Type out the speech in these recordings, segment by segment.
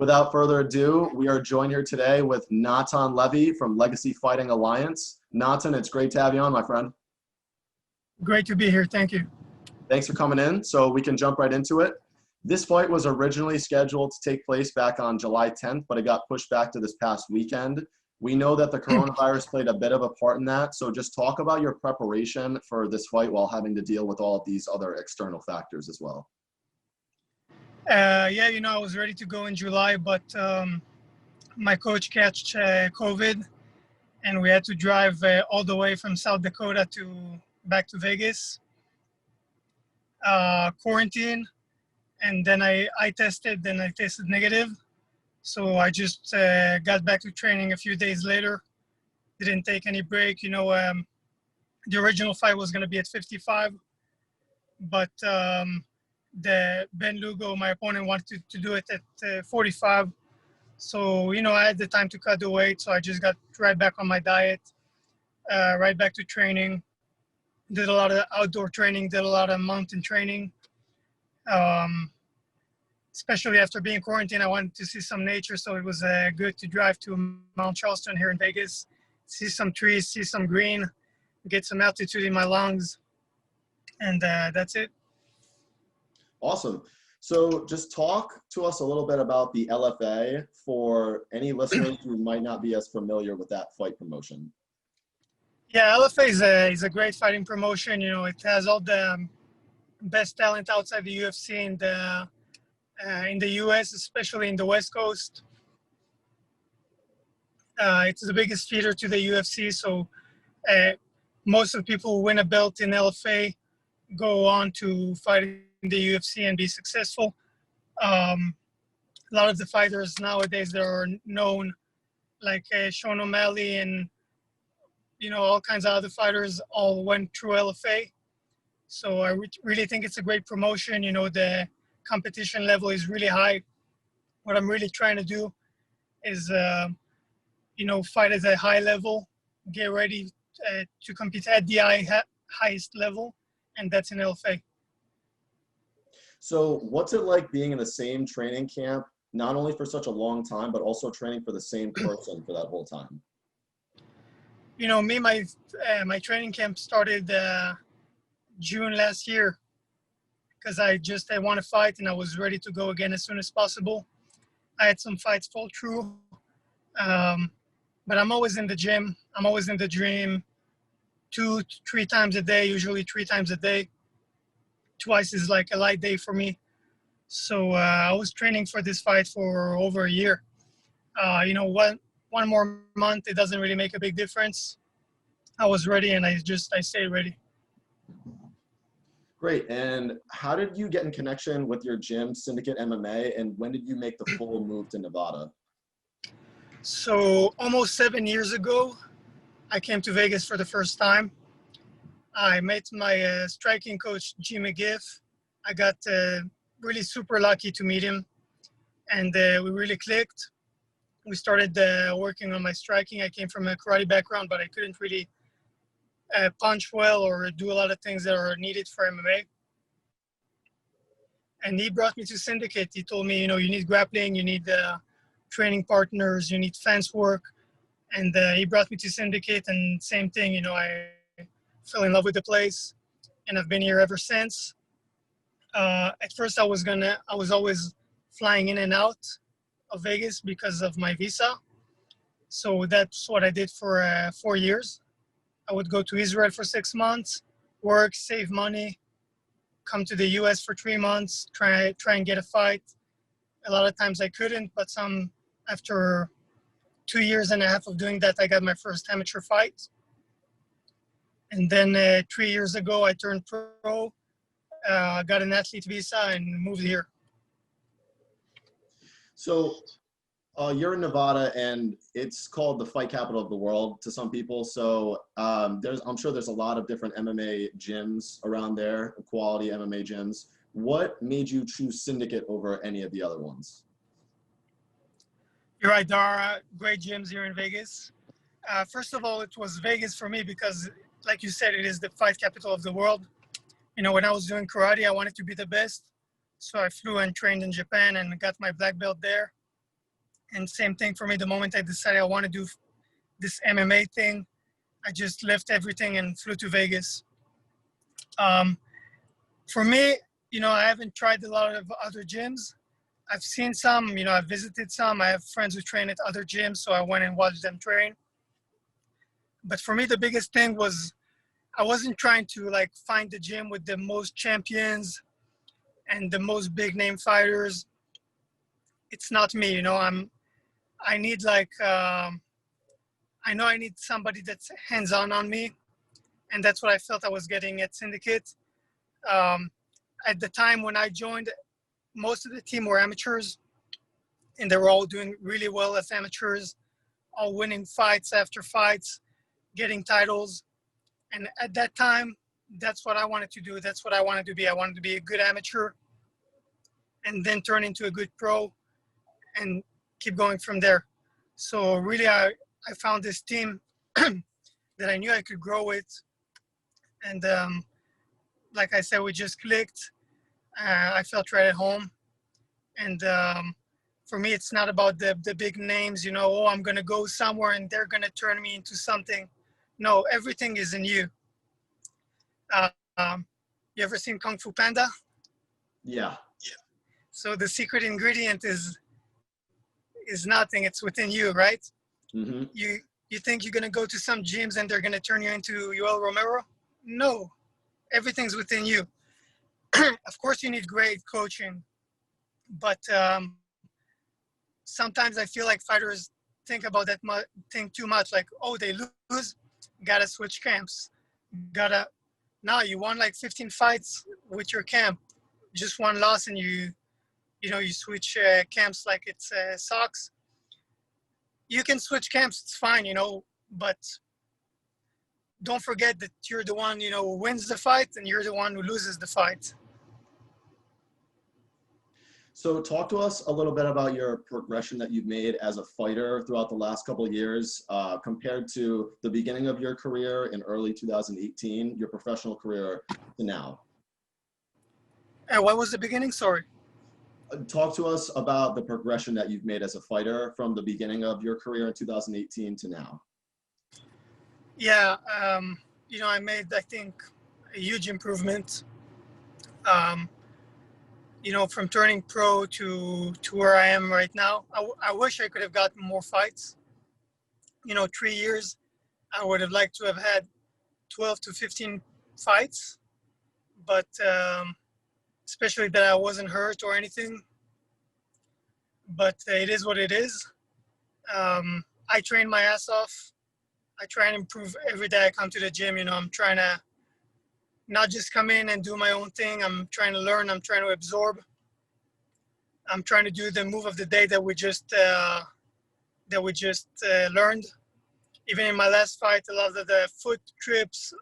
Without further ado, we are joined here today with Natan Levy from Legacy Fighting Alliance. Natan, it's great to have you on, my friend. Great to be here. Thank you. Thanks for coming in. So we can jump right into it. This fight was originally scheduled to take place back on July 10th, but it got pushed back to this past weekend. We know that the coronavirus played a bit of a part in that. So just talk about your preparation for this fight while having to deal with all of these other external factors as well. Yeah, I was ready to go in July, but my coach catched COVID, and we had to drive all the way from South Dakota back to Vegas. Quarantine, and then I tested, then I tested negative. So I just got back to training a few days later. Didn't take any break. The original fight was going to be at 55, but the Ben Lugo, my opponent, wanted to do it at 45. So, I had the time to cut the weight. So I just got right back on my diet, right back to training. Did a lot of outdoor training, did a lot of mountain training. Especially after being quarantined, I wanted to see some nature. So it was good to drive to Mount Charleston here in Vegas, see some trees, see some green, get some altitude in my lungs. And that's it. Awesome. So just talk to us a little bit about the LFA for any listeners who might not be as familiar with that fight promotion. Yeah, LFA is a great fighting promotion. It has all the best talent outside the UFC in the US, especially in the West Coast. It's the biggest feeder to the UFC. So most of the people who win a belt in LFA go on to fight in the UFC and be successful. A lot of the fighters nowadays that are known, like Sean O'Malley and all kinds of other fighters, all went through LFA. So I really think it's a great promotion. The competition level is really high. What I'm really trying to do is, fight at a high level, get ready to compete at the highest level, and that's in LFA. So what's it like being in the same training camp, not only for such a long time, but also training for the same person for that whole time? My training camp started June last year because I want to fight and I was ready to go again as soon as possible. I had some fights fall through, but I'm always in the gym. I'm always in the gym 2-3 times a day, usually 3 times a day. Twice is like a light day for me. So I was training for this fight for over a year. One more month, it doesn't really make a big difference. I was ready and I stayed ready. Great. And how did you get in connection with your gym, Syndicate MMA, and when did you make the full move to Nevada? So almost 7 years ago, I came to Vegas for the first time. I met my striking coach, G. McGiff. I got really super lucky to meet him, and we really clicked. We started working on my striking. I came from a karate background, but I couldn't really punch well or do a lot of things that are needed for MMA. And he brought me to Syndicate. He told me, you need grappling, you need training partners, you need fence work. And he brought me to Syndicate, and same thing, I fell in love with the place, and I've been here ever since. At first, I was always flying in and out of Vegas because of my visa. So that's what I did for 4 years. I would go to Israel for 6 months, work, save money, come to the US for 3 months, try and get a fight. A lot of times I couldn't, but after 2.5 years of doing that, I got my first amateur fight. And then 3 years ago, I turned pro, got an athlete visa, and moved here. So you're in Nevada, and it's called the fight capital of the world to some people. So I'm sure there's a lot of different MMA gyms around there, quality MMA gyms. What made you choose Syndicate over any of the other ones? You're right, there are great gyms here in Vegas. First of all, it was Vegas for me because, like you said, it is the fight capital of the world. When I was doing karate, I wanted to be the best. So I flew and trained in Japan and got my black belt there. And same thing for me, the moment I decided I want to do this MMA thing, I just left everything and flew to Vegas. For me, I haven't tried a lot of other gyms. I've seen some, I've visited some. I have friends who train at other gyms, so I went and watched them train. But for me, the biggest thing was I wasn't trying to find the gym with the most champions and the most big name fighters. It's not me, I need I know I need somebody that's hands-on on me, and that's what I felt I was getting at Syndicate. At the time when I joined, most of the team were amateurs, and they were all doing really well as amateurs, all winning fights after fights, getting titles. And at that time, that's what I wanted to do. That's what I wanted to be. I wanted to be a good amateur and then turn into a good pro and keep going from there. So really, I found this team that I knew I could grow with. And like I said, we just clicked. I felt right at home. And for me, it's not about the big names, I'm going to go somewhere and they're going to turn me into something. No, everything is in you. You ever seen Kung Fu Panda? Yeah. So the secret ingredient is nothing. It's within you, right? Mm-hmm. You think you're going to go to some gyms and they're going to turn you into Yoel Romero? No, everything's within you. Of course, you need great coaching, but sometimes I feel like fighters think about that thing too much. Like, oh, they lose, gotta switch camps. Now you won 15 fights with your camp, just one loss, and you switch camps like it's socks. You can switch camps, it's fine, but don't forget that you're the one, who wins the fight and you're the one who loses the fight. So talk to us a little bit about your progression that you've made as a fighter throughout the last couple of years, compared to the beginning of your career in early 2018, your professional career, to now. What was the beginning? Sorry. Talk to us about the progression that you've made as a fighter from the beginning of your career in 2018 to now. Yeah, I made, I think, a huge improvement. From turning pro to where I am right now. I wish I could have gotten more fights. 3 years, I would have liked to have had 12 to 15 fights, but especially that I wasn't hurt or anything. But it is what it is. I train my ass off. I try and improve every day I come to the gym. I'm trying to not just come in and do my own thing. I'm trying to learn. I'm trying to absorb. I'm trying to do the move of the day that we just learned. Even in my last fight, a lot of the foot trips,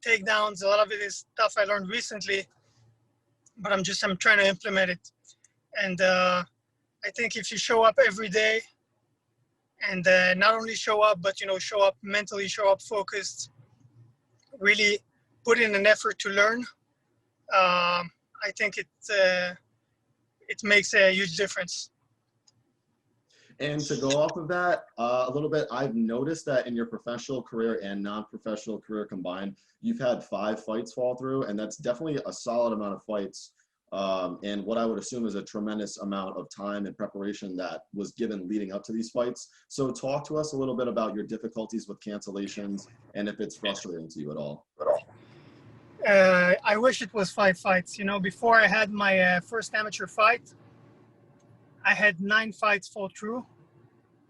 takedowns, a lot of it is stuff I learned recently, but I'm trying to implement it. And I think if you show up every day and not only show up, but, show up mentally, show up focused, really put in an effort to learn, I think it makes a huge difference. And to go off of that a little bit, I've noticed that in your professional career and non-professional career combined, you've had 5 fights fall through, and that's definitely a solid amount of fights. And what I would assume is a tremendous amount of time and preparation that was given leading up to these fights. So talk to us a little bit about your difficulties with cancellations and if it's frustrating to you at all. I wish it was 5 fights. Before I had my first amateur fight, I had 9 fights fall through.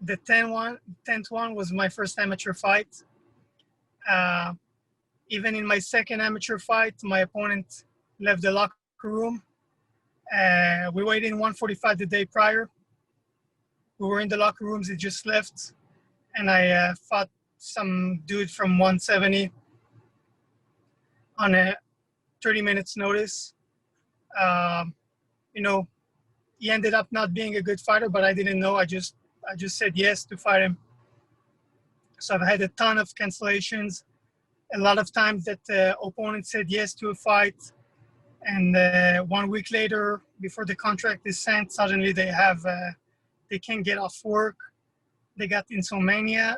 The 10th one was my first amateur fight. Even in my second amateur fight, my opponent left the locker room. We weighed in 145 the day prior. We were in the locker rooms, he just left. And I fought some dude from 170 on a 30 minutes notice. He ended up not being a good fighter, but I didn't know. I just said yes to fight him. So I've had a ton of cancellations. A lot of times that the opponent said yes to a fight, and 1 week later, before the contract is sent, suddenly they have they can't get off work. They got insomnia.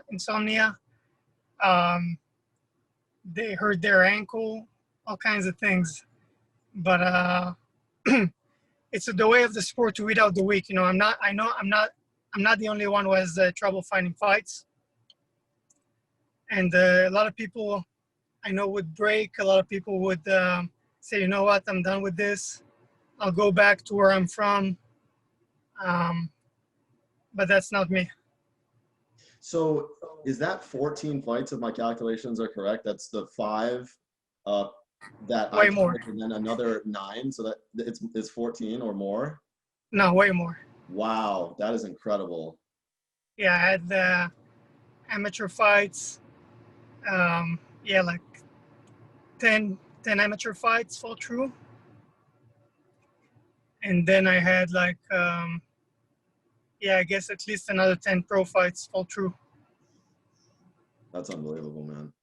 They hurt their ankle, all kinds of things. But it's the way of the sport to weed out the weak. You know, I'm not the only one who has trouble finding fights. And a lot of people I know would break. A lot of people would say, you know what, I'm done with this. I'll go back to where I'm from. But that's not me. So is that 14 fights if my calculations are correct? That's the 5 that Way I more. counted, and then another 9, so that it's 14 or more. No, way more. Wow, that is incredible. Yeah, I had amateur fights. Yeah, like 10 amateur fights fall through. And then I had like, yeah, I guess at least another 10 pro fights fall through. That's unbelievable, man.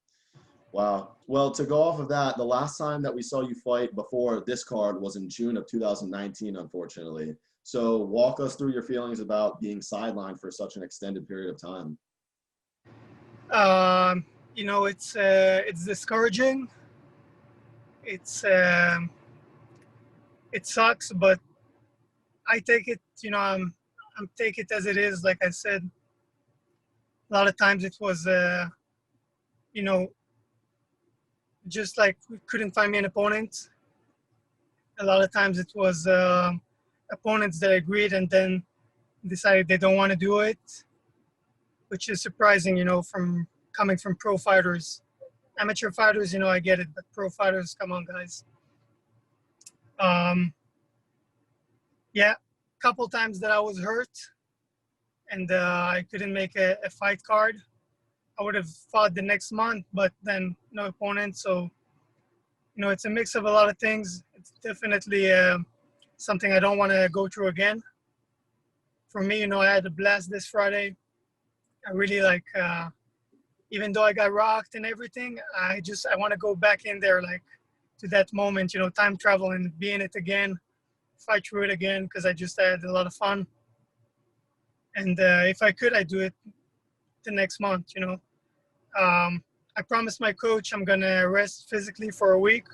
Wow. Well, to go off of that, the last time that we saw you fight before this card was in June of 2019, unfortunately. So walk us through your feelings about being sidelined for such an extended period of time. You know, it's discouraging. It's it sucks, but I take it. You know, I'm take it as it is. Like I said, a lot of times it was, you know, just like we couldn't find me an opponent. A lot of times it was opponents that agreed and then decided they don't want to do it, which is surprising, you know, from coming from pro fighters. Amateur fighters, you know, I get it, but pro fighters, come on, guys. Yeah, a couple times that I was hurt and I couldn't make a fight card. I would have fought the next month, but then no opponent. So, you know, it's a mix of a lot of things. It's definitely something I don't want to go through again. For me, you know, I had a blast this Friday. I really like, even though I got rocked and everything, I want to go back in there, like to that moment, you know, time travel and be in it again, fight through it again, because I just had a lot of fun. And if I could, I'd do it the next month, you know. I promised my coach I'm going to rest physically for a week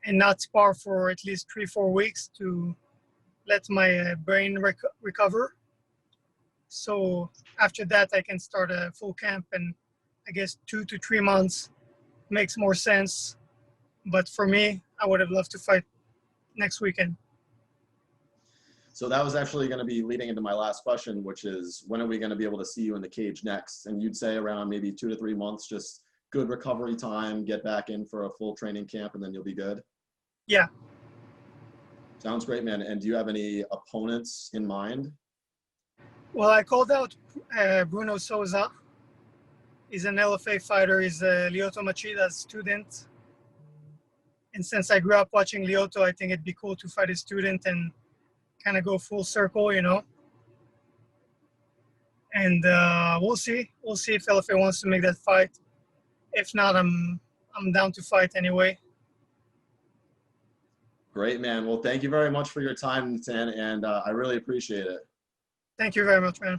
and not spar for at least 3-4 weeks to let my brain recover. So after that, I can start a full camp, and I guess 2 to 3 months makes more sense. But for me, I would have loved to fight next weekend. So that was actually going to be leading into my last question, which is when are we going to be able to see you in the cage next? And you'd say around maybe 2 to 3 months, just good recovery time, get back in for a full training camp, and then you'll be good. Yeah. Sounds great, man. And do you have any opponents in mind? Well, I called out Bruno Souza. He's an LFA fighter. He's Lyoto Machida's student. And since I grew up watching Lyoto, I think it'd be cool to fight a student and kind of go full circle, you know. And we'll see. We'll see if LFA wants to make that fight. If not, I'm down to fight anyway. Great, man. Well, thank you very much for your time, Natan, and I really appreciate it. Thank you very much, man.